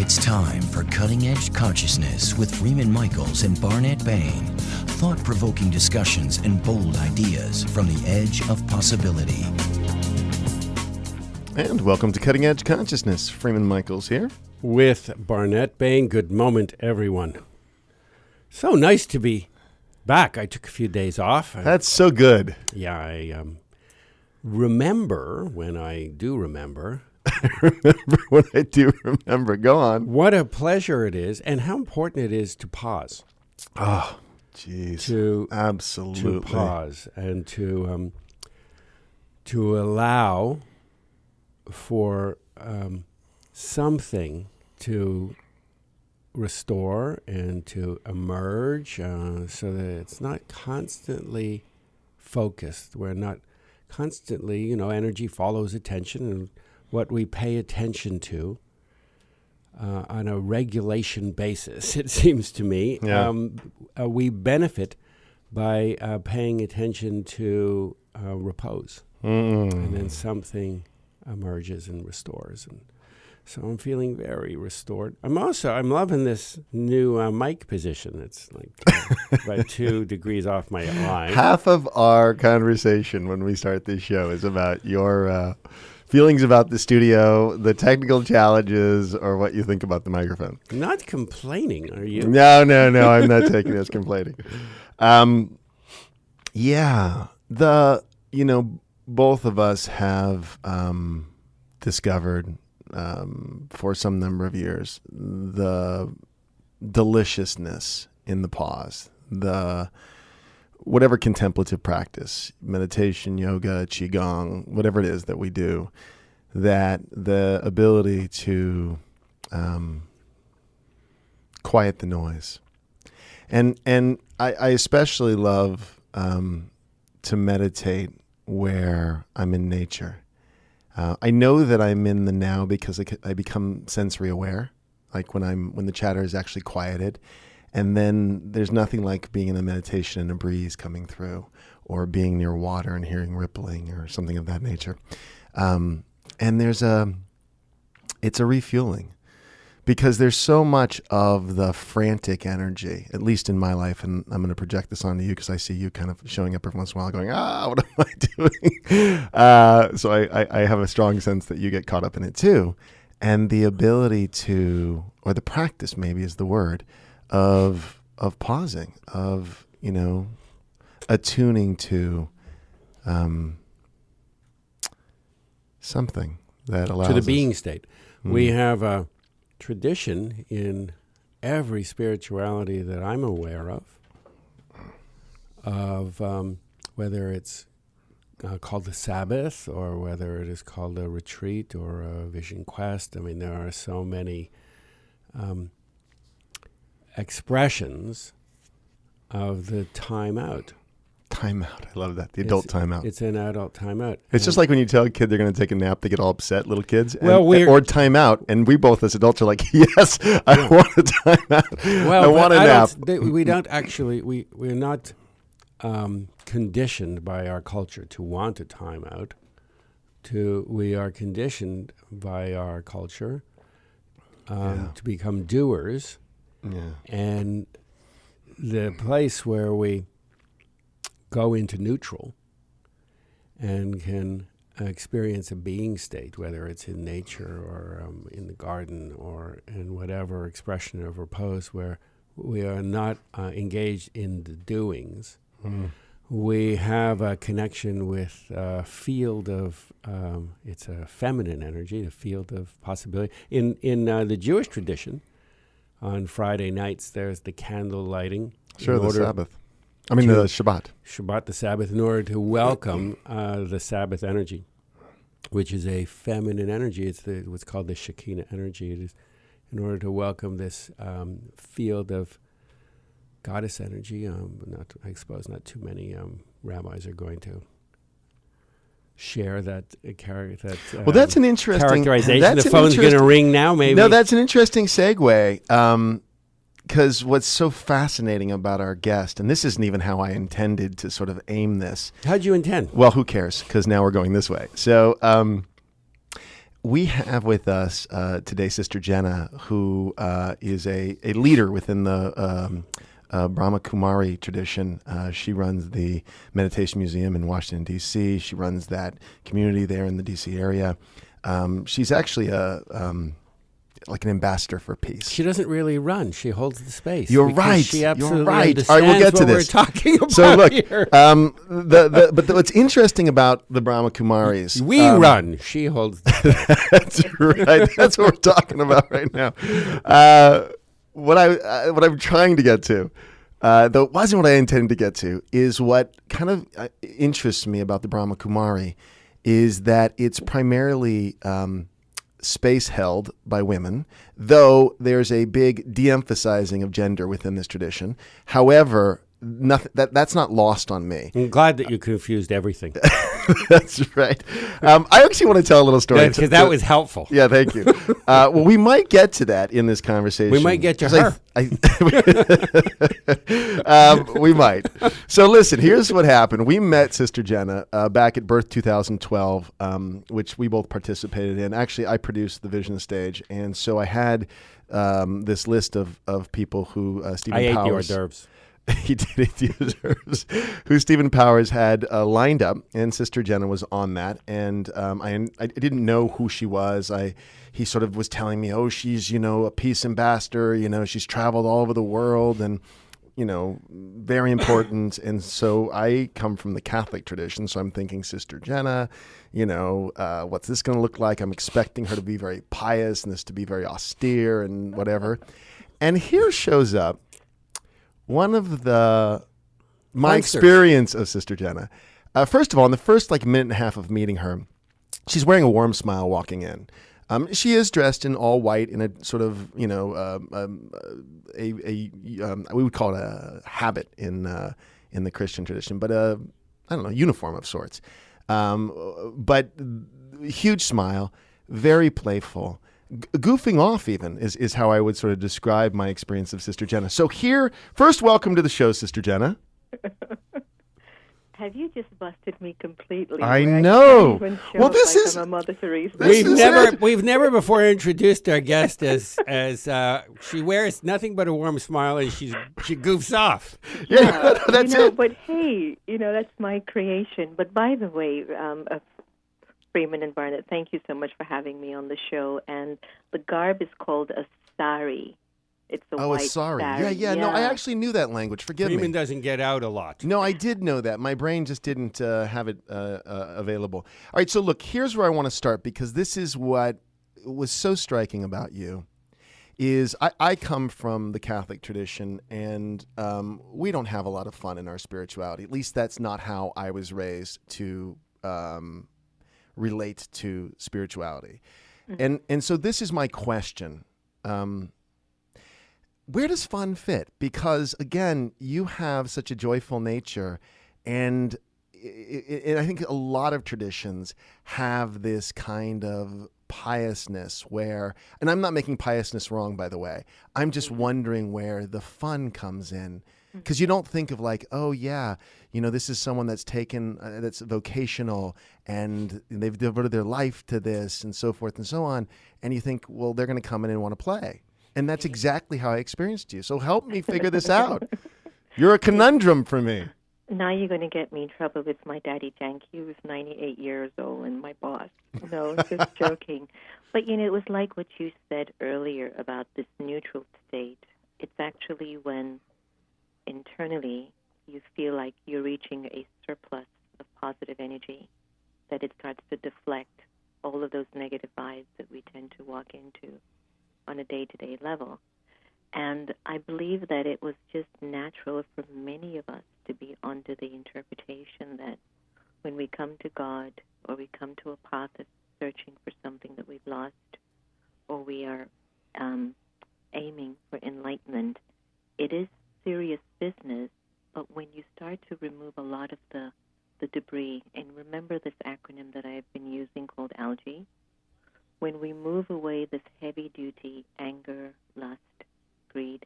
It's time for Cutting Edge Consciousness with Freeman Michaels and Barnett Bain. Thought-provoking discussions and bold ideas from the edge of possibility. And welcome to Cutting Edge Consciousness. Freeman Michaels here. With Barnett Bain. Good moment, everyone. So nice to be back. I took a few days off. That's so good. Yeah, I remember when I do remember. Remember when I do remember. Go on. What a pleasure it is and how important it is to pause. Oh, jeez. Absolutely. To pause and to allow for something to restore and to emerge so that it's not constantly focused. We're not constantly, energy follows attention, and what we pay attention to on a regulation basis, it seems to me, we benefit by paying attention to repose. And then something emerges and restores. And so I'm feeling very restored. I'm loving this new mic position. It's like about 2 degrees off my eye. Half of our conversation when we start this show is about your feelings about the studio, the technical challenges, or what you think about the microphone. Not complaining, are you? No, I'm not taking this complaining. Both of us have discovered for some number of years the deliciousness in the pause, the whatever contemplative practice, meditation, yoga, qigong, whatever it is that we do, that the ability to quiet the noise. And I especially love to meditate where I'm in nature. I know that I'm in the now because I become sensory aware, like when the chatter is actually quieted. And then there's nothing like being in a meditation and a breeze coming through, or being near water and hearing rippling or something of that nature. And it's a refueling, because there's so much of the frantic energy, at least in my life, and I'm going to project this onto you because I see you kind of showing up every once in a while going, what am I doing? So I have a strong sense that you get caught up in it too. And the ability to, or the practice maybe is the word, of pausing, of, attuning to something that allows to the us. being state. We have a tradition in every spirituality that I'm aware of whether it's called the Sabbath, or whether it is called a retreat or a vision quest. I mean, there are so many expressions of the time out. Time out. I love that. The adult time out. It's an adult time out. It's just like when you tell a kid they're going to take a nap, they get all upset, little kids. Or time out. And we both as adults are like, yes, I want a time out. Well, I want a nap. We don't actually, we're not conditioned by our culture to want a time out. We are conditioned by our culture to become doers. Yeah. And the place where we go into neutral and can experience a being state, whether it's in nature or in the garden or in whatever expression of repose, where we are not engaged in the doings. We have a connection with a field of, it's a feminine energy, the field of possibility. In the Jewish tradition, on Friday nights, there's the candle lighting. Sure, the Sabbath. The Shabbat. Shabbat, the Sabbath, in order to welcome the Sabbath energy, which is a feminine energy. It's what's called the Shekinah energy. It is in order to welcome this field of goddess energy. I suppose not too many rabbis are going to share that well, that's an interesting characterization. The phone's going to ring now, maybe. No, that's an interesting segue. Because what's so fascinating about our guest, and this isn't even how I intended to sort of aim this. How'd you intend? Well, who cares? Because now we're going this way. So We have with us today Sister Jenna, who is a leader within the Brahma Kumari tradition. She runs the Meditation Museum in Washington, D.C. She runs that community there in the D.C. area. She's actually like an ambassador for peace. She doesn't really run. She holds the space. You're right. She absolutely You're right. understands All right, we'll get to what this. we're talking about So look, here. what's interesting about the Brahma Kumaris, We run. She holds the space. that's right. That's what we're talking about right now. What I'm trying to get to, though it wasn't what I intended to get to, is what kind of interests me about the Brahma Kumari is that it's primarily space held by women, though there's a big de-emphasizing of gender within this tradition. However, that's not lost on me. I'm glad that you confused everything. That's right. I actually want to tell a little story. Because that was helpful. Yeah, thank you. Well, we might get to that in this conversation. We might get to her. We might. So listen, here's what happened. We met Sister Jenna back at Birth 2012, which we both participated in. Actually, I produced the Vision Stage, and so I had this list of people who Stephen Powers. I ate the hors d'oeuvres. He did eat the hors d'oeuvres, who Stephen Powers had lined up, and Sister Jenna was on that. And I didn't know who she was. He sort of was telling me, oh, she's, a peace ambassador, she's traveled all over the world and, very important. And so I come from the Catholic tradition, so I'm thinking Sister Jenna, what's this going to look like? I'm expecting her to be very pious and this to be very austere and whatever. And here shows up one of my experience of Sister Jenna. First of all, in the first minute and a half of meeting her, she's wearing a warm smile walking in. She is dressed in all white in a sort of, we would call it a habit in the Christian tradition, but uniform of sorts. But huge smile, very playful. Goofing off even is how I would sort of describe my experience of Sister Jenna. So here, first, welcome to the show, Sister Jenna. Have you just busted me completely? I know. Well, this is I'm a Mother Teresa. We've never before introduced our guest as she wears nothing but a warm smile and she goofs off. Yeah, that's it. But hey, that's my creation. But by the way, Freeman and Barnett, thank you so much for having me on the show. And the garb is called a sari. It's a white sari. sari. Yeah. No, I actually knew that language. Forgive Freeman me. doesn't get out a lot. No, I did know that. My brain just didn't have it available. All right, so look, here's where I want to start, because this is what was so striking about you. Is I come from the Catholic tradition, and we don't have a lot of fun in our spirituality. At least that's not how I was raised to relate to spirituality. Mm-hmm. And so this is my question. Where does fun fit? Because, again, you have such a joyful nature, and I think a lot of traditions have this kind of piousness where, and I'm not making piousness wrong, by the way, I'm just wondering where the fun comes in. Because you don't think of oh yeah, this is someone that's taken, that's vocational, and they've devoted their life to this, and so forth and so on. And you think, well, they're going to come in and want to play. And that's exactly how I experienced you. So help me figure this out. You're a conundrum for me. Now you're going to get me in trouble with my daddy Janky, who's 98 years old, and my boss. No, just joking. But, it was like what you said earlier about this neutral state. It's actually when internally you feel like you're reaching a surplus of positive energy, that it starts to deflect all of those negative vibes that we tend to walk into on a day-to-day level. And I believe that it was just natural for many of us to be under the interpretation that when we come to God, or we come to a path of searching for something that we've lost, or we are aiming for enlightenment, it is serious business. But when you start to remove a lot of the debris, and remember this acronym that I've been using called ALGAE, when we move away this heavy-duty anger, lust, greed,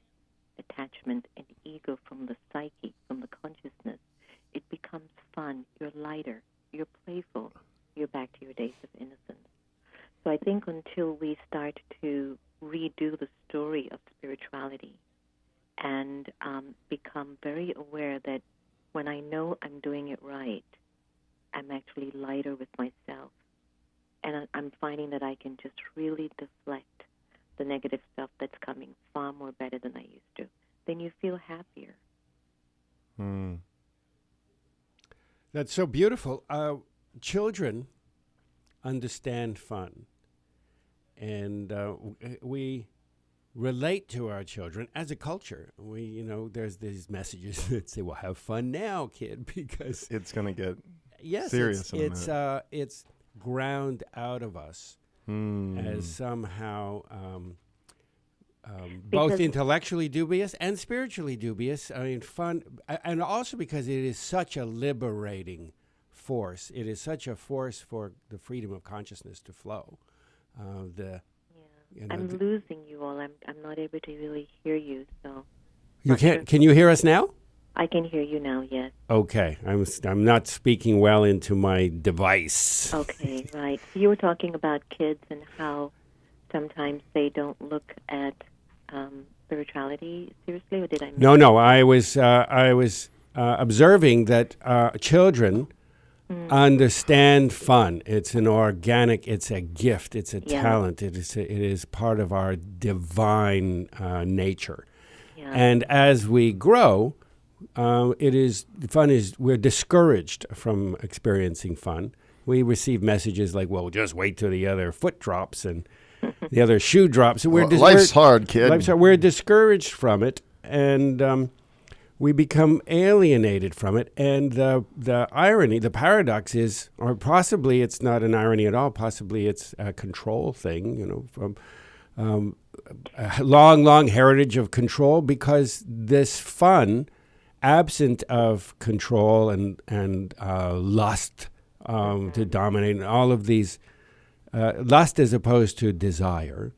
attachment, and ego from the psyche, from the consciousness, it becomes fun. You're lighter. You're playful. You're back to your days of innocence. So I think until we start to redo the story of spirituality and become very aware that when I know I'm doing it right, I'm actually lighter with myself. And I'm finding that I can just really deflect the negative stuff that's coming far more better than I used to. Then you feel happier. That's so beautiful. Children understand fun. And we relate to our children as a culture. There's these messages that say, "Well, have fun now, kid," because it's going to get serious. It's It's ground out of us as somehow both intellectually dubious and spiritually dubious. I mean, fun, and also because it is such a liberating force. It is such a force for the freedom of consciousness to flow. I'm losing you all. I'm not able to really hear you. So you can't. Can you hear us now? I can hear you now. Yes. Okay. I'm not speaking well into my device. Okay. Right. So you were talking about kids and how sometimes they don't look at spirituality seriously, or did I? No. I was observing that children understand fun. It's an organic. It's a gift. It's a talent. It is part of our divine nature. Yeah. And as we grow, we're discouraged from experiencing fun. We receive messages like, "Well, just wait till the other foot drops and the other shoe drops." And life's hard, kid. We're discouraged from it, and we become alienated from it. And the irony, the paradox is, or possibly it's not an irony at all, possibly it's a control thing, from a long heritage of control, because this fun, absent of control and lust to dominate, and all of these, lust as opposed to desire,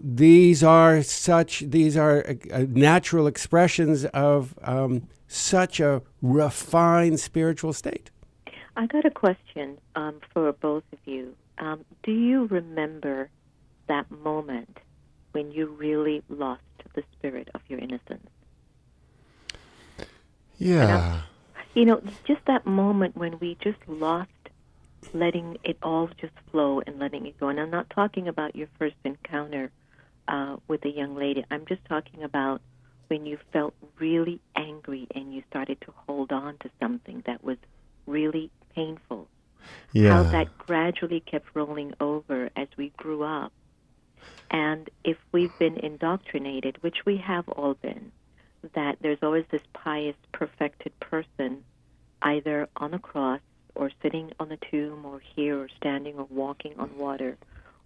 these are natural expressions of such a refined spiritual state. I got a question for both of you. Do you remember that moment when you really lost the spirit of your innocence? Yeah. Just that moment when we just lost letting it all just flow and letting it go. And I'm not talking about your first encounter with a young lady. I'm just talking about when you felt really angry and you started to hold on to something that was really painful. Yeah. How that gradually kept rolling over as we grew up. And if we've been indoctrinated, which we have all been, that there's always this pious, perfected person either on a cross or sitting on a tomb or here or standing or walking on water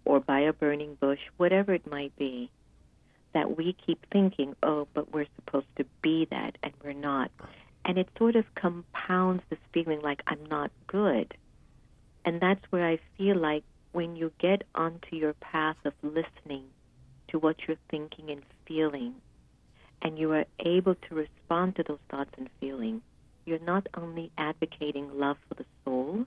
or by a burning bush, whatever it might be, that we keep thinking, oh, but we're supposed to be that, and we're not. And it sort of compounds this feeling like I'm not good. And that's where I feel like when you get onto your path of listening to what you're thinking and feeling, and you are able to respond to those thoughts and feelings, you're not only advocating love for the soul,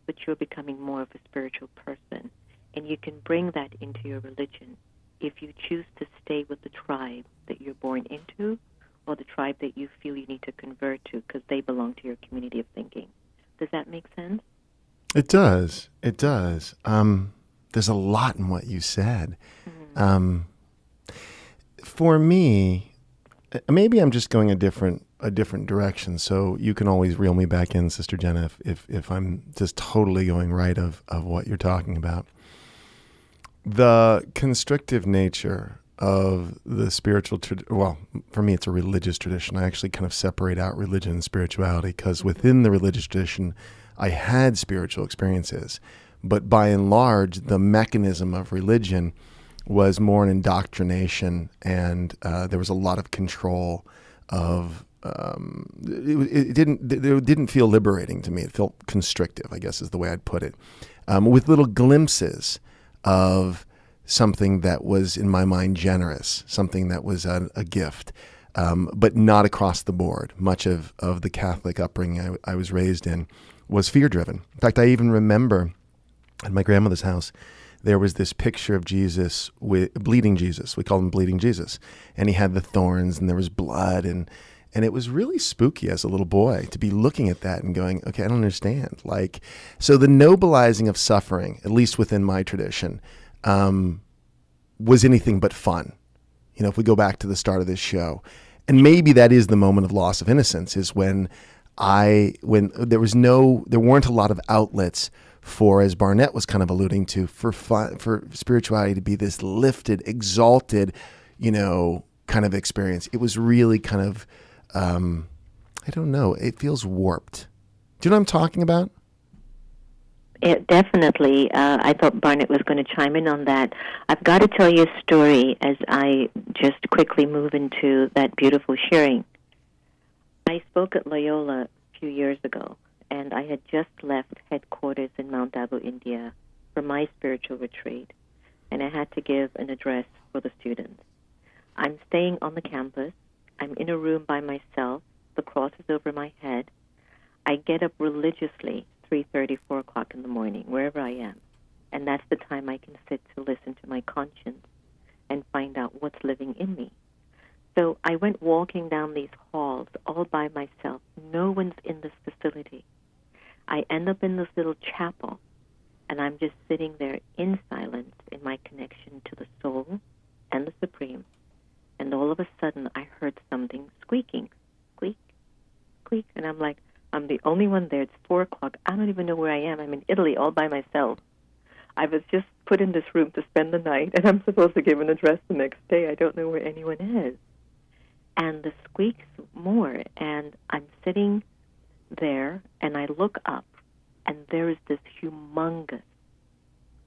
but you're becoming more of a spiritual person. And you can bring that into your religion if you choose to stay with the tribe that you're born into or the tribe that you feel you need to convert to because they belong to your community of thinking. Does that make sense? It does. It does. There's a lot in what you said. For me, maybe I'm just going a different direction. So you can always reel me back in, Sister Jenna, if I'm just totally going right of what you're talking about. The constrictive nature of the spiritual, well, for me, it's a religious tradition. I actually kind of separate out religion and spirituality because within the religious tradition, I had spiritual experiences. But by and large, the mechanism of religion was more an indoctrination, and there was a lot of control of it didn't feel liberating to me. It felt constrictive, I guess is the way I'd put it, with little glimpses of something that was, in my mind, generous, something that was a gift, but not across the board. Much of the Catholic upbringing I was raised in was fear-driven. In fact, I even remember at my grandmother's house, there was this picture of Jesus, with bleeding Jesus. We called him Bleeding Jesus. And he had the thorns and there was blood. And it was really spooky as a little boy to be looking at that and going, okay, I don't understand. Like, so the nobilizing of suffering, at least within my tradition, was anything but fun. You know, if we go back to the start of this show, and maybe that is the moment of loss of innocence, is when there weren't a lot of outlets for, as Barnett was kind of alluding to, for fun, for spirituality to be this lifted, exalted, you know, kind of experience. It was really kind of, I don't know, it feels warped. Do you know what I'm talking about? It definitely. I thought Barnett was going to chime in on that. I've got to tell you a story as I just quickly move into that beautiful sharing. I spoke at Loyola a few years ago, and I had just left headquarters in Mount Abu, India, for my spiritual retreat, and I had to give an address for the students. I'm staying on the campus. I'm in a room by myself. The cross is over my head. I get up religiously 3:30, 4 o'clock in the morning, wherever I am, and that's the time I can sit to listen to my conscience and find out what's living in me. So I went walking down these halls all by myself. No one's in this facility. I end up in this little chapel, and I'm just sitting there in silence in my connection to the soul and the Supreme. And all of a sudden, I heard something squeaking, squeak, squeak, and I'm like, I'm the only one there. It's 4 o'clock. I don't even know where I am. I'm in Italy all by myself. I was just put in this room to spend the night, and I'm supposed to give an address the next day. I don't know where anyone is. And the squeaks more, and I'm sitting there, and I look up, and there is this humongous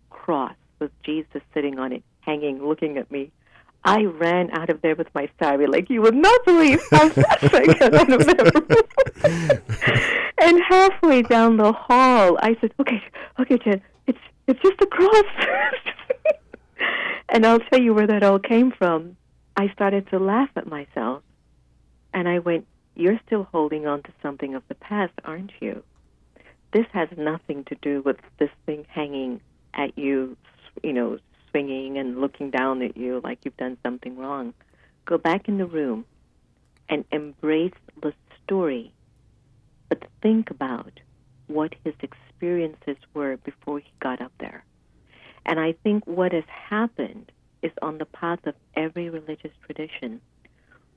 cross with Jesus sitting on it, hanging, looking at me. I ran out of there with my sari, like, you would not believe how fast I got out of there. And halfway down the hall, I said, okay, Jen, it's just a cross. And I'll tell you where that all came from. I started to laugh at myself, and I went, you're still holding on to something of the past, aren't you? This has nothing to do with this thing hanging at you, you know, swinging and looking down at you like you've done something wrong. Go back in the room and embrace the story, but think about what his experiences were before he got up there. And I think what has happened is on the path of every religious tradition,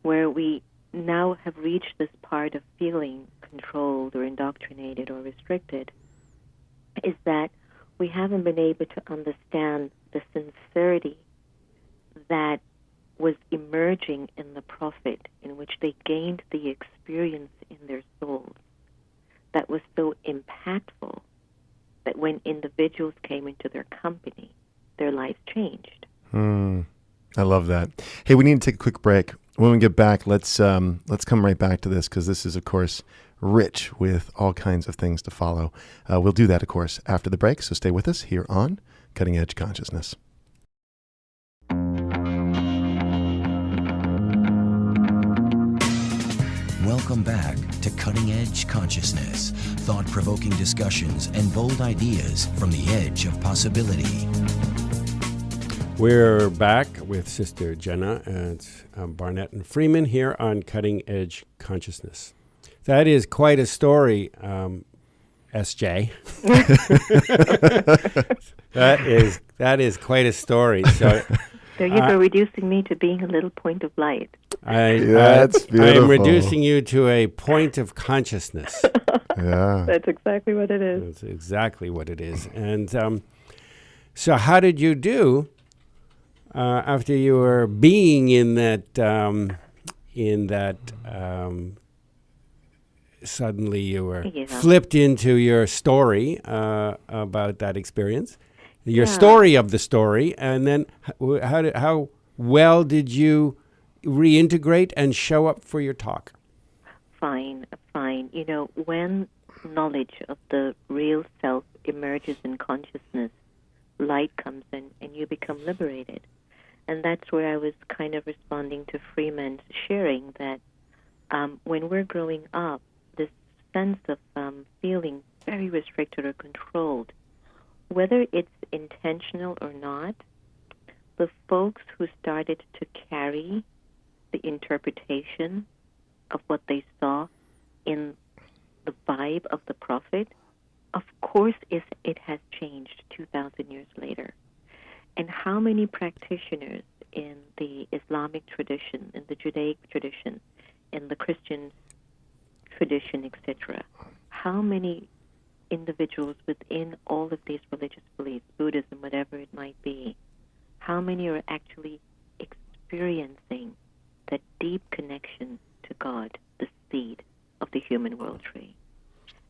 where we now have reached this part of feeling controlled or indoctrinated or restricted, is that we haven't been able to understand the sincerity that was emerging in the prophet, in which they gained the experience in their souls that was so impactful that when individuals came into their company, their lives changed. I love that. Hey, we need to take a quick break. When we get back, let's come right back to this, because this is, of course, rich with all kinds of things to follow. We'll do that, of course, after the break, so stay with us here on Cutting Edge Consciousness. Welcome back to Cutting Edge Consciousness, thought-provoking discussions and bold ideas from the edge of possibility. We're back with Sister Jenna and Barnett and Freeman here on Cutting Edge Consciousness. That is quite a story, SJ. That is quite a story. So there you go, reducing me to being a little point of light. That's beautiful. I am reducing you to a point of consciousness. Yeah, That's exactly what it is. That's exactly what it is. And so how did you do after you were being in that suddenly you were flipped into your story about that experience, your story of the story, and then how well did you reintegrate and show up for your talk? Fine. You know, when knowledge of the real self emerges in consciousness, light comes in and you become liberated. And that's where I was kind of responding to Freeman's sharing that when we're growing up, this sense of feeling very restricted or controlled whether it's intentional or not, the folks who started to carry the interpretation of what they saw in the vibe of the prophet, of course it has changed 2,000 years later. And how many practitioners in the Islamic tradition, in the Judaic tradition, in the Christian tradition, etc., how many individuals within all of these religious beliefs, Buddhism, whatever it might be, how many are actually experiencing that deep connection to God, the seed of the human world tree?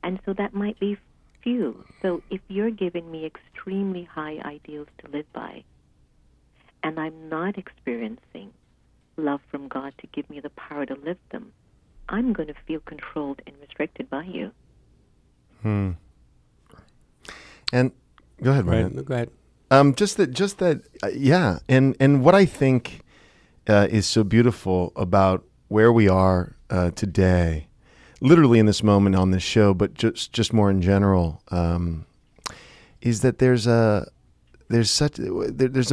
And so that might be few. So if you're giving me extremely high ideals to live by, and I'm not experiencing love from God to give me the power to live them, I'm going to feel controlled and restricted by you. And go ahead, Ryan. Right. No, go ahead. Yeah. And what I think is so beautiful about where we are today, literally in this moment on this show, but just more in general, is that there's a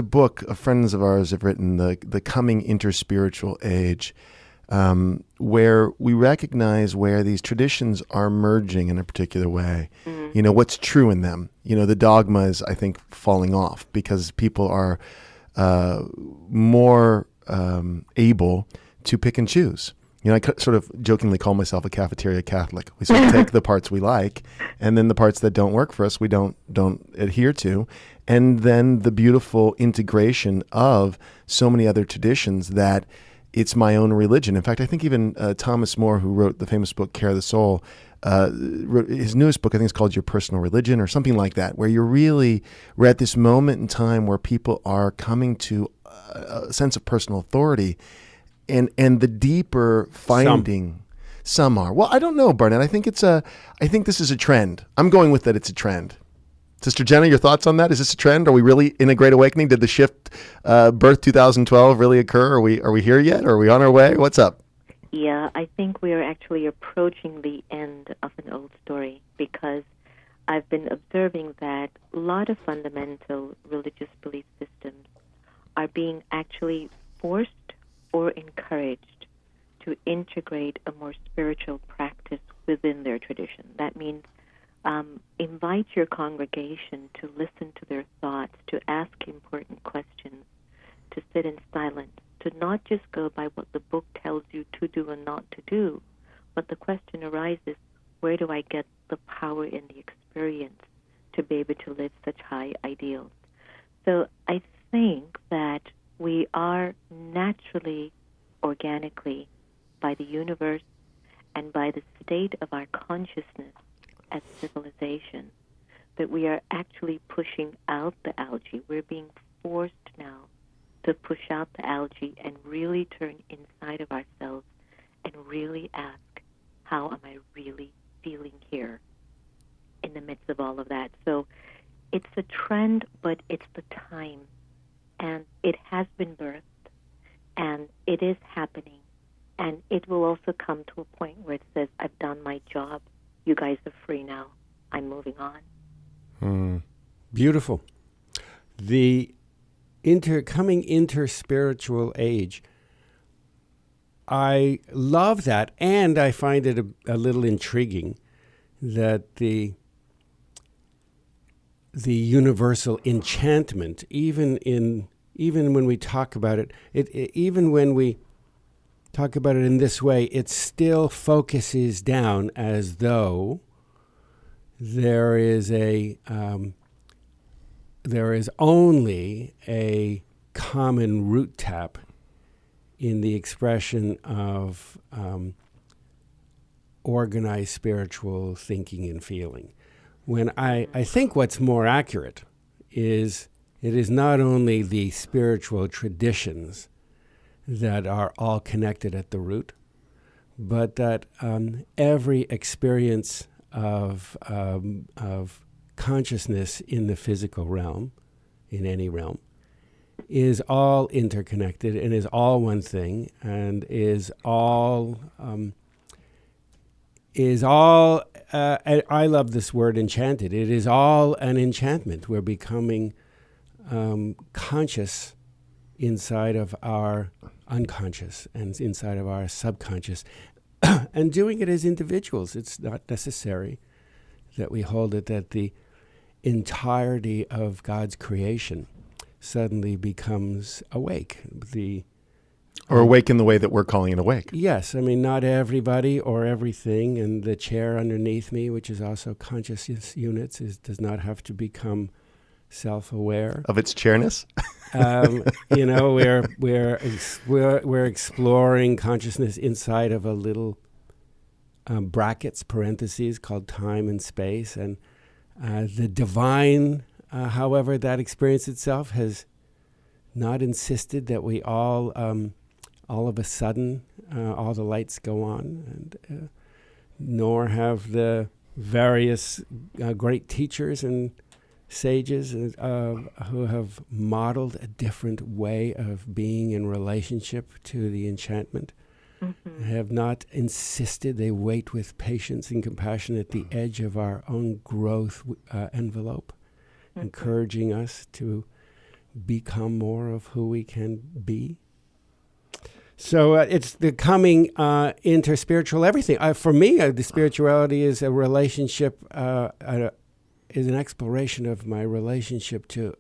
book friends of ours have written, the Coming Interspiritual Age, where we recognize where these traditions are merging in a particular way. You know, what's true in them. You know, the dogma is, I think, falling off because people are more able to pick and choose. You know, I sort of jokingly call myself a cafeteria Catholic. We sort of take the parts we like, and then the parts that don't work for us, we don't adhere to. And then the beautiful integration of so many other traditions that it's my own religion. In fact, I think even Thomas More, who wrote the famous book Care of the Soul, his newest book, I think, is called Your Personal Religion or something like that, where we're at this moment in time where people are coming to a sense of personal authority, and the deeper finding. Some are. Well, I don't know, Barnett. I think this is a trend. I'm going with that. It's a trend. Sister Jenna, your thoughts on that? Is this a trend? Are we really in a great awakening? Did the shift, birth 2012, really occur? Are we here yet? Are we on our way? What's up? Yeah, I think we are actually approaching the end of an old story, because I've been observing that a lot of fundamental religious belief systems are being actually forced or encouraged to integrate a more spiritual practice within their tradition. That means invite your congregation to listen to their thoughts, to ask important questions, to sit in silence, to not just go by what the book tells you to do and not to do, but the question arises, where do I get the power in the experience to be able to live such high ideals? So I think that we are naturally, organically, by the universe and by the state of our consciousness as civilization, that we are actually pushing out the algae. We're being forced now to push out the algae and really turn inside of ourselves and really ask, how am I really feeling here in the midst of all of that? So it's a trend, but it's the time. And it has been birthed, and it is happening. And it will also come to a point where it says, I've done my job. You guys are free now. I'm moving on. Beautiful. The coming interspiritual age, I love that, and I find it a little intriguing that the universal enchantment, even when we talk about it, even when we talk about it in this way, it still focuses down as though there is only a common root tap in the expression of organized spiritual thinking and feeling. When I think what's more accurate is it is not only the spiritual traditions that are all connected at the root, but that every experience of consciousness in the physical realm, in any realm, is all interconnected and is all one thing and is all is all, I love this word enchanted. It is all an enchantment. We're becoming conscious inside of our unconscious and inside of our subconscious, and doing it as individuals. It's not necessary that we hold it that the entirety of God's creation suddenly becomes awake. Or awake in the way that we're calling it awake. Yes, I mean, not everybody or everything, and the chair underneath me, which is also consciousness units, does not have to become self-aware Of its chairness? You know, we're exploring consciousness inside of a little brackets, parentheses, called time and space, and the divine, however that experience itself has not insisted that we all of a sudden, all the lights go on, and nor have the various great teachers and sages who have modeled a different way of being in relationship to the enchantment, have not insisted. They wait with patience and compassion at the edge of our own growth envelope, encouraging us to become more of who we can be. So it's the coming into spiritual everything. For me, the spirituality is a relationship, is an exploration of my relationship to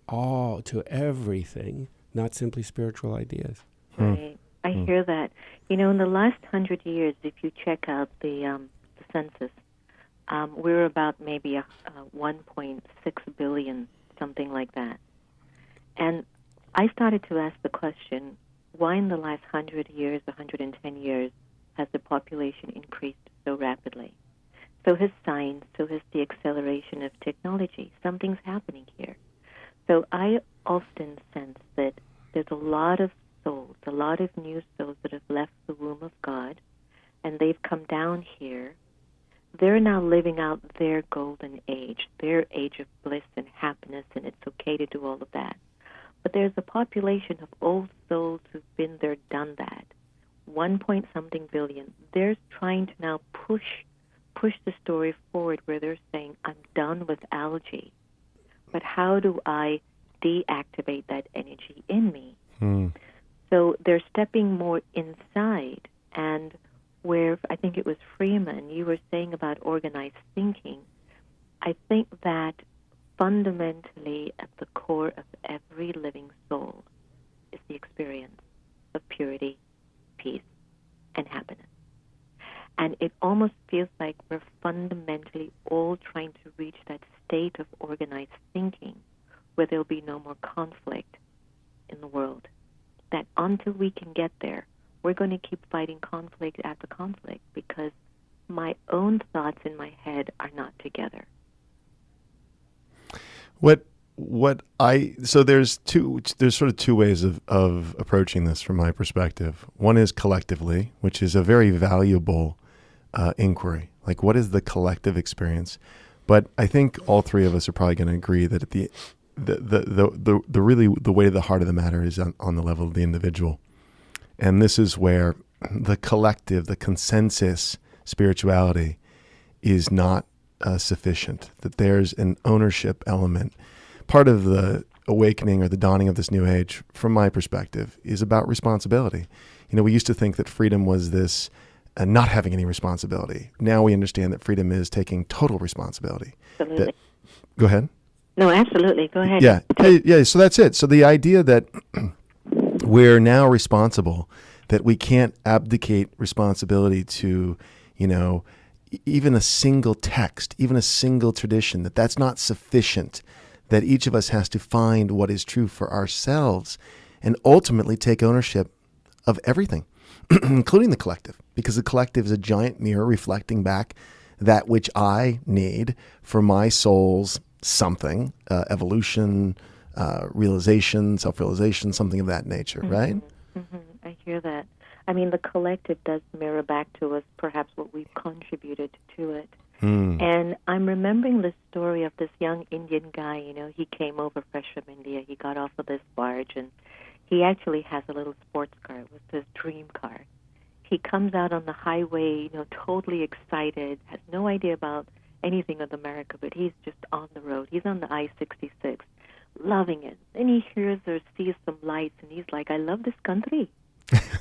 everything, not simply spiritual ideas. Right. I hear that. You know, in the last 100 years, if you check out the census, we're about maybe 1.6 billion, something like that. And I started to ask the question, why in the last 100 years, 110 years, has the population increased so rapidly? So has science, so has the acceleration of technology. Something's happening here. So I often sense that there's a lot of souls, a lot of new souls that have left the womb of God, and they've come down here. They're now living out their golden age, their age of bliss and happiness, and it's okay to do all of that. But there's a population of old souls who've been there, done that. 1-point-something billion. They're trying to now push the story forward where they're saying, I'm done with algae, but how do I deactivate that energy in me? So they're stepping more inside, and where I think it was Freeman, you were saying about organized thinking, I think that fundamentally at the core of every living soul is the experience of purity, peace, and happiness. And it almost feels like we're fundamentally all trying to reach that state of organized thinking where there'll be no more conflict in the world. That until we can get there, we're going to keep fighting conflict after conflict because my own thoughts in my head are not together. So there's sort of two ways of approaching this from my perspective. One is collectively, which is a very valuable inquiry. Like, what is the collective experience? But I think all three of us are probably going to agree that at the way to the heart of the matter is on the level of the individual. And this is where the collective, the consensus spirituality is not sufficient, that there's an ownership element. Part of the awakening or the dawning of this new age, from my perspective, is about responsibility. You know, we used to think that freedom was this not having any responsibility. Now we understand that freedom is taking total responsibility. Absolutely. Go ahead. No, absolutely. Go ahead. Yeah. So that's it. So the idea that we're now responsible, that we can't abdicate responsibility to, even a single text, even a single tradition, that's not sufficient, that each of us has to find what is true for ourselves and ultimately take ownership of everything, including the collective, because the collective is a giant mirror reflecting back that which I need for my soul's something, evolution, realization, self-realization, something of that nature, right? I hear that. I mean, the collective does mirror back to us perhaps what we've contributed to it. And I'm remembering the story of this young Indian guy, he came over fresh from India. He got off of this barge, and he actually has a little sports car. It was his dream car. He comes out on the highway, totally excited, has no idea about anything of America, but he's just on the road. He's on the I-66, loving it. Then he hears or sees some lights, and he's like, I love this country.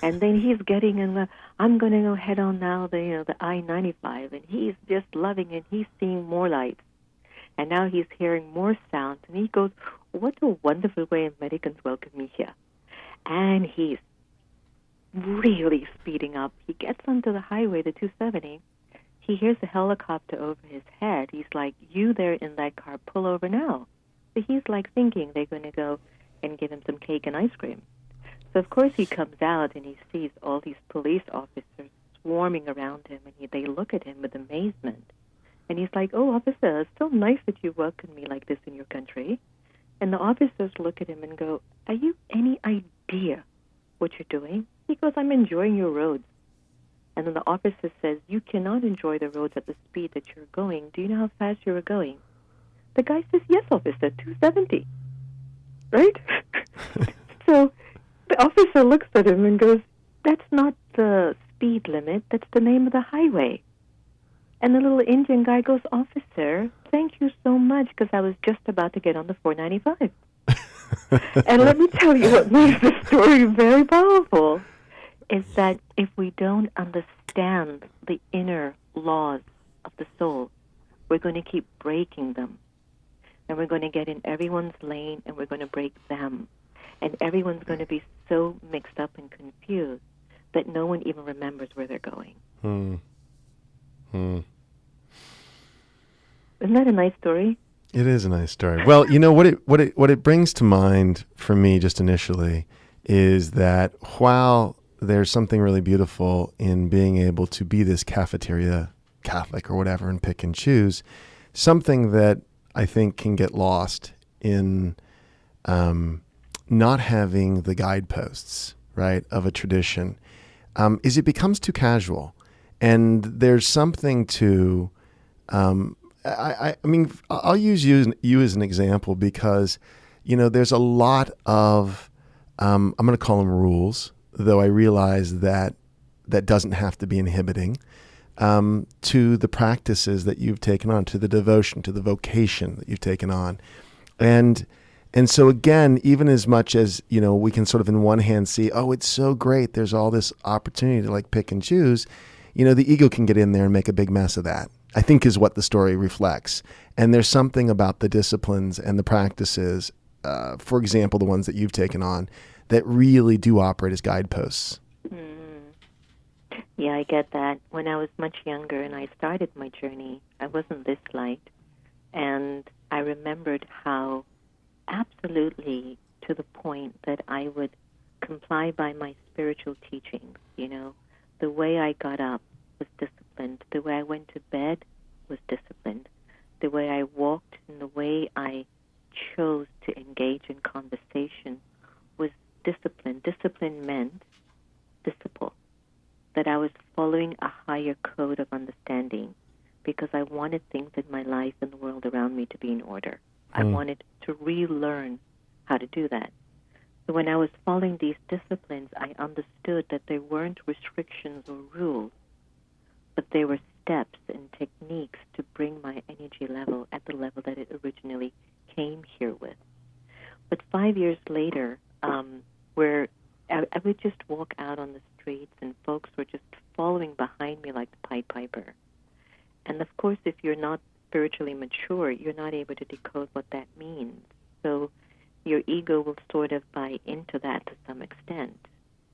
And then he's getting in, I'm going to go head on now the I-95, and he's just loving it. He's seeing more lights. And now he's hearing more sounds, and he goes, what a wonderful way Americans welcome me here. And he's really speeding up. He gets onto the highway, the 270. He hears a helicopter over his head. He's like, you there in that car, pull over now. So he's like thinking they're going to go and give him some cake and ice cream. So, of course, he comes out and he sees all these police officers swarming around him, and they look at him with amazement. And he's like, oh, officer, it's so nice that you welcome me like this in your country. And the officers look at him and go, are you any idea what you're doing? He goes, I'm enjoying your roads. And then the officer says, you cannot enjoy the roads at the speed that you're going. Do you know how fast you were going? The guy says, yes, officer, 270. Right? So the officer looks at him and goes, that's not the speed limit. That's the name of the highway. And the little Indian guy goes, officer, thank you so much, because I was just about to get on the 495. And let me tell you what makes the story very powerful is that if we don't understand the inner laws of the soul, we're going to keep breaking them. And we're going to get in everyone's lane, and we're going to break them. And everyone's going to be so mixed up and confused that no one even remembers where they're going. Isn't that a nice story? It is a nice story. Well, what it brings to mind for me just initially is that while there's something really beautiful in being able to be this cafeteria Catholic or whatever and pick and choose, something that I think can get lost in not having the guideposts, right, of a tradition, is it becomes too casual. And there's something to, I mean, I'll use you as an example because, there's a lot of, I'm going to call them rules, though I realize that doesn't have to be inhibiting, to the practices that you've taken on, to the devotion, to the vocation that you've taken on. And so again, even as much as, we can sort of in one hand see, oh, it's so great, there's all this opportunity to like pick and choose, the ego can get in there and make a big mess of that, I think is what the story reflects. And there's something about the disciplines and the practices, for example, the ones that you've taken on, that really do operate as guideposts. Yeah, I get that. When I was much younger and I started my journey, I wasn't this light. And I remembered how absolutely to the point that I would comply by my spiritual teachings, The way I got up was disciplined. The way I went to bed was disciplined. The way I walked and the way I chose to engage in conversation was discipline. Discipline meant disciple, that I was following a higher code of understanding because I wanted things in my life and the world around me to be in order. I wanted to relearn how to do that. So when I was following these disciplines, I understood that they weren't restrictions or rules, but they were steps and techniques to bring my energy level at the level that it originally came here with. But 5 years later, where I would just walk out on the streets and folks were just following behind me like the Pied Piper. And of course, if you're not spiritually mature, you're not able to decode what that means. So your ego will sort of buy into that to some extent.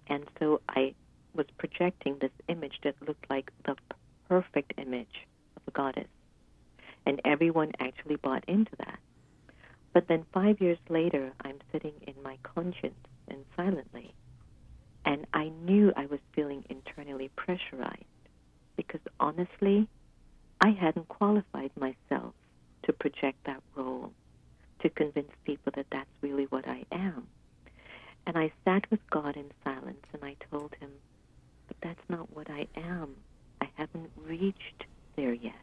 And so I was projecting this image that looked like the perfect image of a goddess. And everyone actually bought into that. But then 5 years later, I'm sitting in my conscience and silently. And I knew I was feeling internally pressurized because honestly, I hadn't qualified myself to project that role, to convince people that that's really what I am. And I sat with God in silence and I told him, but that's not what I am. I haven't reached there yet.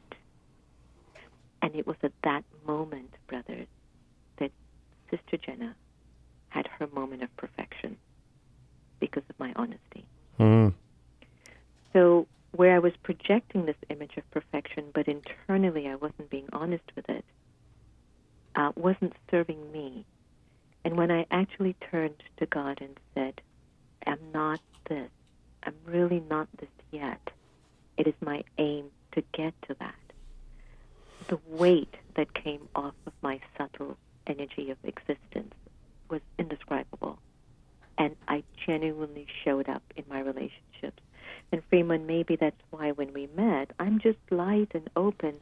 And it was at that moment, brothers, that Sister Jenna had her moment of perfection because of my honesty. So where I was projecting this image of perfection, but internally I wasn't being honest with it, wasn't serving me. And when I actually turned to God and said, I'm not this, I'm really not this yet, it is my aim to get to that, the weight that came off of my subtle energy of existence was indescribable. And I genuinely showed up in my relationships. And Freeman, maybe that's why when we met, I'm just light and open.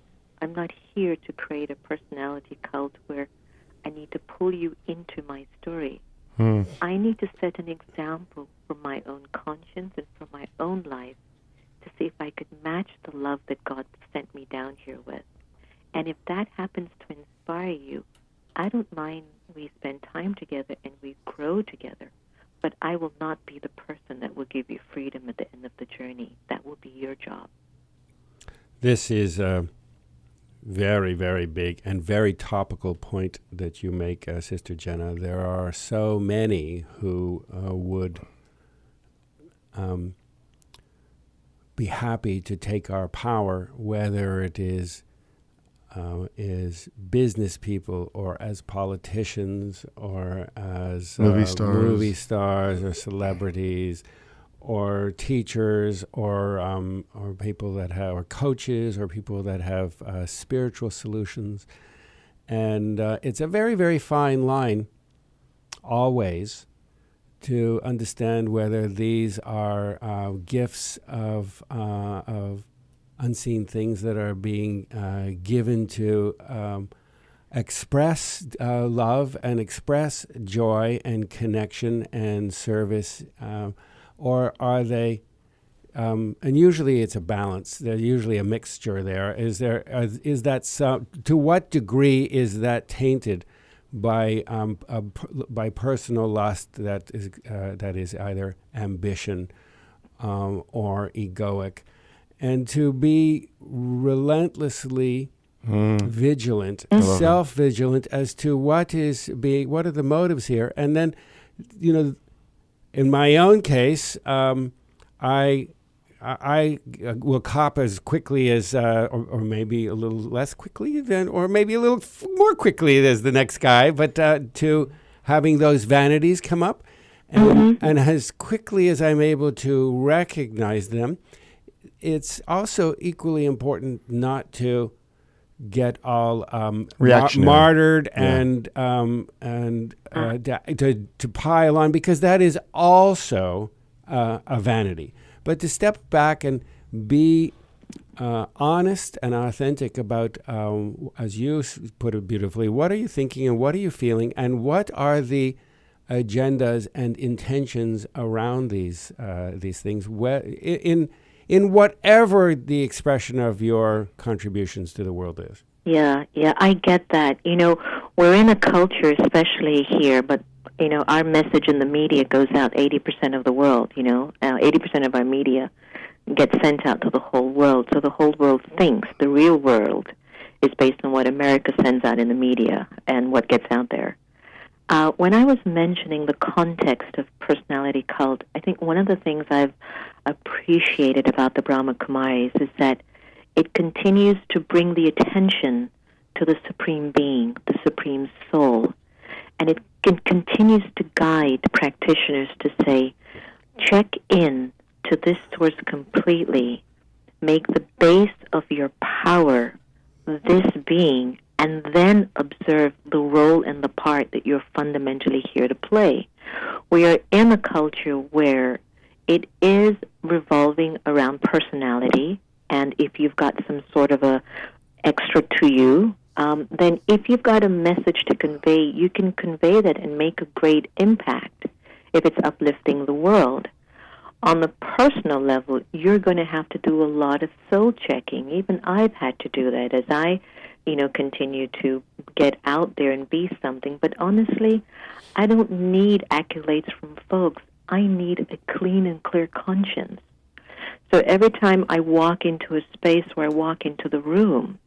I'm not here to create a personality cult where I need to pull you into my story. I need to set an example for my own conscience and for my own life to see if I could match the love that God sent me down here with. And if that happens to inspire you, I don't mind we spend time together and we grow together, but I will not be the person that will give you freedom at the end of the journey. That will be your job. This is a very, very big and very topical point that you make, Sister Jenna. There are so many who would be happy to take our power, whether it is business people or as politicians or as movie stars or celebrities or teachers or people that have, or coaches or people that have spiritual solutions. And it's a very, very fine line always to understand whether these are gifts of unseen things that are being given to express love and express joy and connection and service, or are they, and usually it's a balance, there's usually a mixture there. Is that to what degree is that tainted by personal lust that is either ambition or egoic? And to be relentlessly vigilant, self-vigilant as to what are the motives here. And then, in my own case, I will cop as quickly as, or maybe a little less quickly than, or maybe a little more quickly as the next guy, but to having those vanities come up, and as quickly as I'm able to recognize them. It's also equally important not to get all martyred and to pile on, because that is also a vanity. But to step back and be honest and authentic about, as you put it beautifully, what are you thinking and what are you feeling and what are the agendas and intentions around these things in whatever the expression of your contributions to the world is. Yeah, I get that. We're in a culture, especially here, but, our message in the media goes out 80% of the world, 80% of our media gets sent out to the whole world. So the whole world thinks the real world is based on what America sends out in the media and what gets out there. When I was mentioning the context of personality cult, I think one of the things I've appreciated about the Brahma Kumaris is that it continues to bring the attention to the Supreme Being, the Supreme Soul, and it continues to guide practitioners to say, check in to this source completely, make the base of your power this being, and then observe the role and the part that you're fundamentally here to play. We are in a culture where it is revolving around personality, and if you've got some sort of a extra to you, then if you've got a message to convey, you can convey that and make a great impact if it's uplifting the world. On the personal level, you're going to have to do a lot of soul checking. Even I've had to do that as I continue to get out there and be something. But honestly, I don't need accolades from folks. I need a clean and clear conscience. So every time I walk into a space where I walk into the room,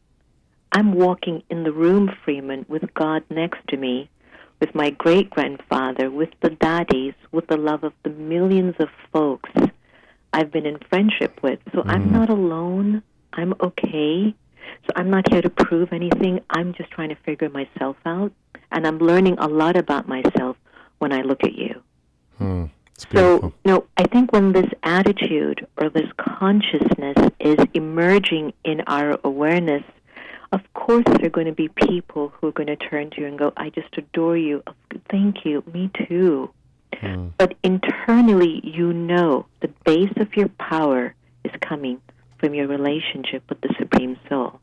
I'm walking in the room, Freeman, with God next to me, with my great-grandfather, with the daddies, with the love of the millions of folks I've been in friendship with. So I'm not alone. I'm okay. So I'm not here to prove anything. I'm just trying to figure myself out. And I'm learning a lot about myself when I look at you. It's beautiful. So, I think when this attitude or this consciousness is emerging in our awareness, of course there are going to be people who are going to turn to you and go, I just adore you. Thank you. Me too. But internally, the base of your power is coming from your relationship with the Supreme Soul.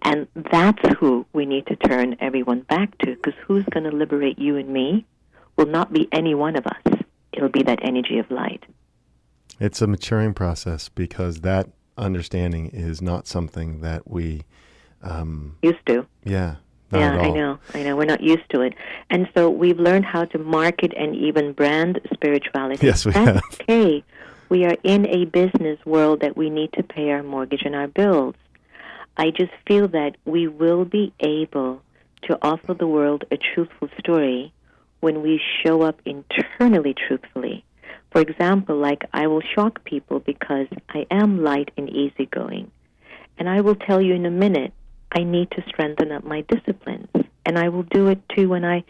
And that's who we need to turn everyone back to, because who's going to liberate you and me will not be any one of us. It'll be that energy of light. It's a maturing process, because that understanding is not something that we... used to. Yeah. Not at all. I know. We're not used to it. And so we've learned how to market and even brand spirituality. Yes, we That's have. okay. We are in a business world that we need to pay our mortgage and our bills. I just feel that we will be able to offer the world a truthful story when we show up internally truthfully. For example, like I will shock people because I am light and easygoing. And I will tell you in a minute, I need to strengthen up my disciplines. And I will do it too when I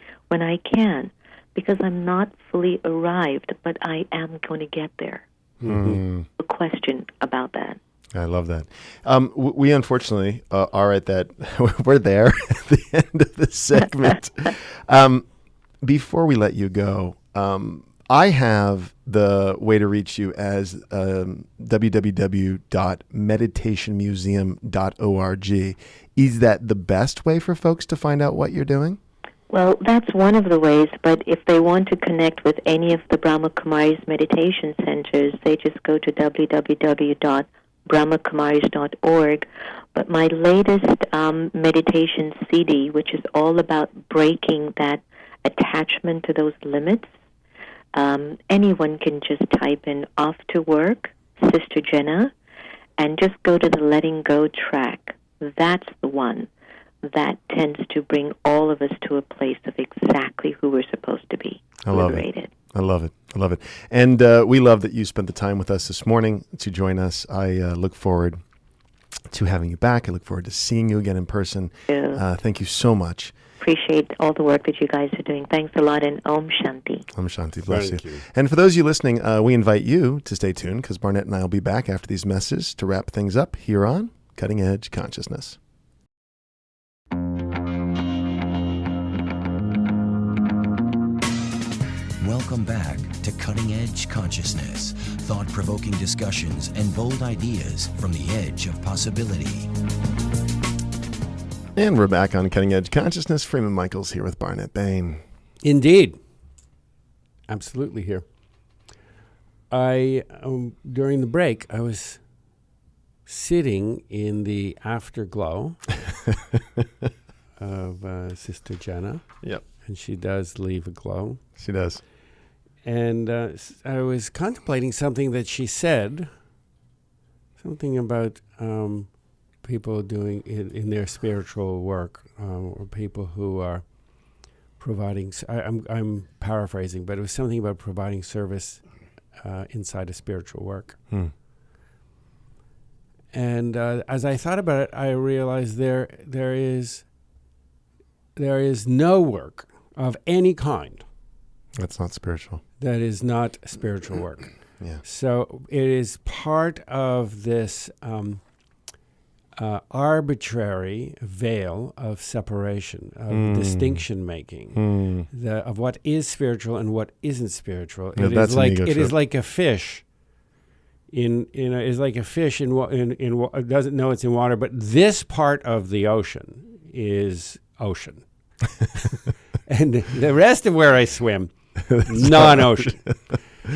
can, because I'm not fully arrived, but I am going to get there. A question about that. I love that. We unfortunately are at that. We're there at the end of the segment. Before we let you go, I have the way to reach you as www.meditationmuseum.org. Is that the best way for folks to find out what you're doing? Well, that's one of the ways, but if they want to connect with any of the Brahma Kumari's meditation centers, they just go to www.brahmakumaris.org. But my latest meditation CD, which is all about breaking that attachment to those limits, anyone can just type in Off to Work, Sister Jenna, and just go to the Letting Go track. That's the one that tends to bring all of us to a place of exactly who we're supposed to be, liberated. I love it. I love it. And we love that you spent the time with us this morning to join us. I look forward to having you back. I look forward to seeing you again in person. Thank you so much. Appreciate all the work that you guys are doing. Thanks a lot, and Om Shanti. Om Shanti. Bless Thank you. you. And for those of you listening, we invite you to stay tuned, because Barnett and I will be back after these messages to wrap things up here on Cutting Edge Consciousness. Welcome back to Cutting Edge Consciousness, thought-provoking discussions and bold ideas from the edge of possibility. And we're back on Cutting Edge Consciousness. Freeman Michaels here with Barnett Bain. Indeed. Absolutely here. During the break, I was sitting in the afterglow of Sister Jenna. Yep. And she does leave a glow. She does. And I was contemplating something that she said, something about people doing in their spiritual work, or people who are providing. I'm paraphrasing, but it was something about providing service inside of spiritual work. And as I thought about it, I realized there is no work of any kind That's not spiritual. that is not spiritual work. Yeah. So it is part of this arbitrary veil of separation, of distinction making, of what is spiritual and what isn't spiritual. Yeah, It that's is an like ego it is trip. like a fish. Is like a fish in doesn't know it's in water, but this part of the ocean is ocean, and the rest of where I swim, non-ocean.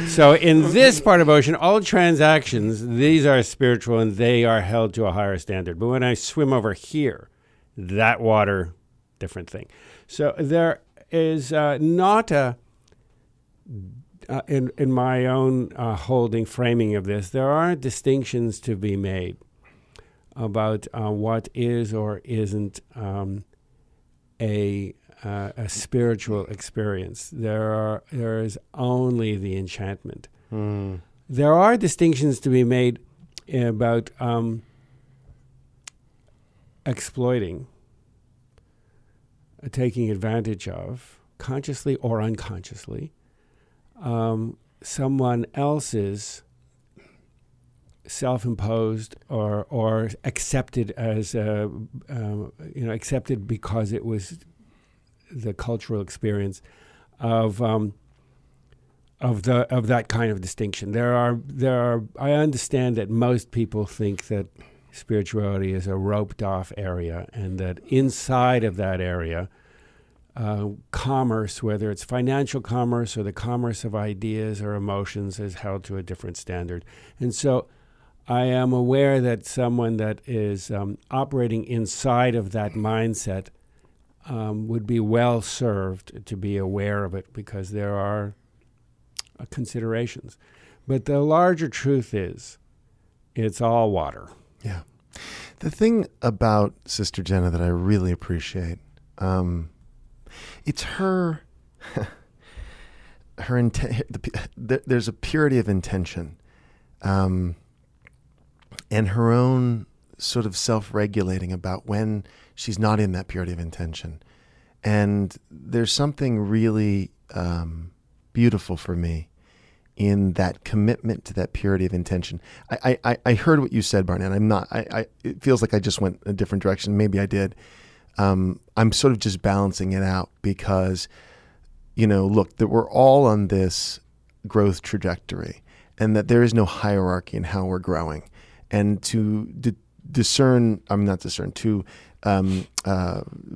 So in this part of ocean, all transactions, these are spiritual and they are held to a higher standard. But when I swim over here, that water, different thing. So there is not a, in my own framing of this, there are distinctions to be made about what is or isn't a spiritual experience. There is only the enchantment. there are distinctions to be made about exploiting, taking advantage of, consciously or unconsciously, someone else's self-imposed or accepted as accepted because it was the cultural experience of that kind of distinction. There are. I understand that most people think that spirituality is a roped off area, and that inside of that area, commerce, whether it's financial commerce or the commerce of ideas or emotions, is held to a different standard. And so I am aware that someone that is operating inside of that mindset would be well served to be aware of it, because there are considerations. But the larger truth is, it's all water. Yeah. The thing about Sister Jenna that I really appreciate, it's her there's a purity of intention, and her own sort of self-regulating about when she's not in that purity of intention. And there's something really beautiful for me in that commitment to that purity of intention. I heard what you said, Barnett. It feels like I just went a different direction. Maybe I did. I'm sort of just balancing it out because, look, that we're all on this growth trajectory, and that there is no hierarchy in how we're growing. And to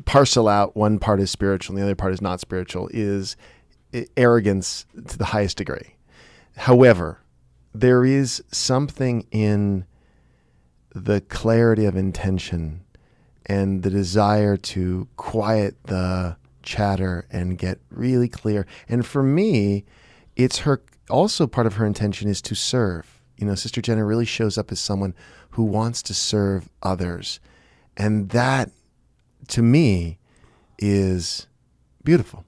parcel out one part is spiritual and the other part is not spiritual is arrogance to the highest degree. However, there is something in the clarity of intention and the desire to quiet the chatter and get really clear. And for me, it's also part of her intention is to serve. Sister Jenna really shows up as someone who wants to serve others. And that, to me, is beautiful.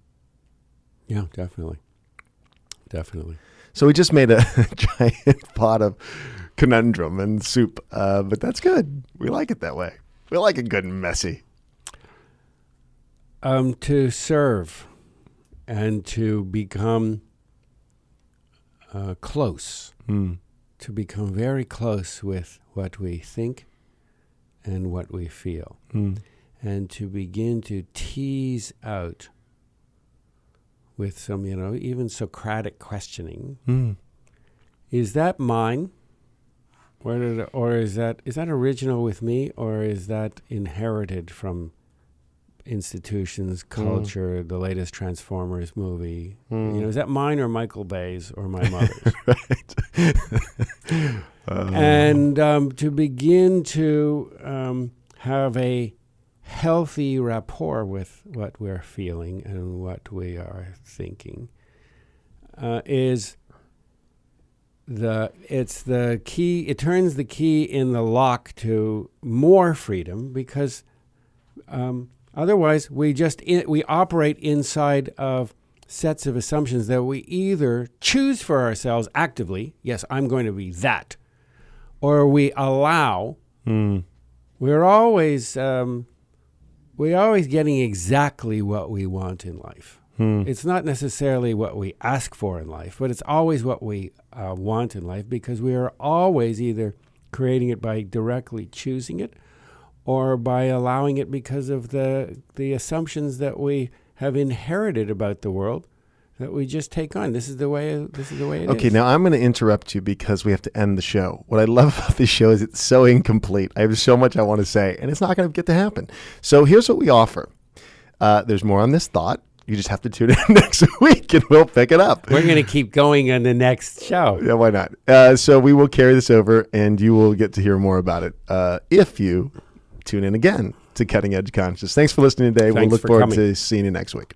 Yeah, definitely. Definitely. So we just made a giant pot of conundrum and soup, but that's good. We like it that way. We like it good and messy. To serve and to become close, to become very close with what we think and what we feel, and to begin to tease out with some, even Socratic questioning. Is that mine? Or is that original with me, or is that inherited from institutions, culture, the latest Transformers movie? Is that mine or Michael Bay's or my mother's? Right. And to begin to have a healthy rapport with what we're feeling and what we are thinking is the key. It turns the key in the lock to more freedom, because otherwise we operate inside of sets of assumptions that we either choose for ourselves actively, yes, I'm going to be that, or we allow. We're always getting exactly what we want in life. It's not necessarily what we ask for in life, but it's always what we want in life, because we are always either creating it by directly choosing it or by allowing it because of the assumptions that we have inherited about the world that we just take on. This is the way it is. Okay, now I'm going to interrupt you because we have to end the show. What I love about this show is it's so incomplete. I have so much I want to say, and it's not going to get to happen. So here's what we offer. There's more on this thought. You just have to tune in next week, and we'll pick it up. We're going to keep going on the next show. Yeah, why not? So we will carry this over, and you will get to hear more about it if you tune in again to Cutting Edge Consciousness. Thanks for listening today. We'll look forward to seeing you next week.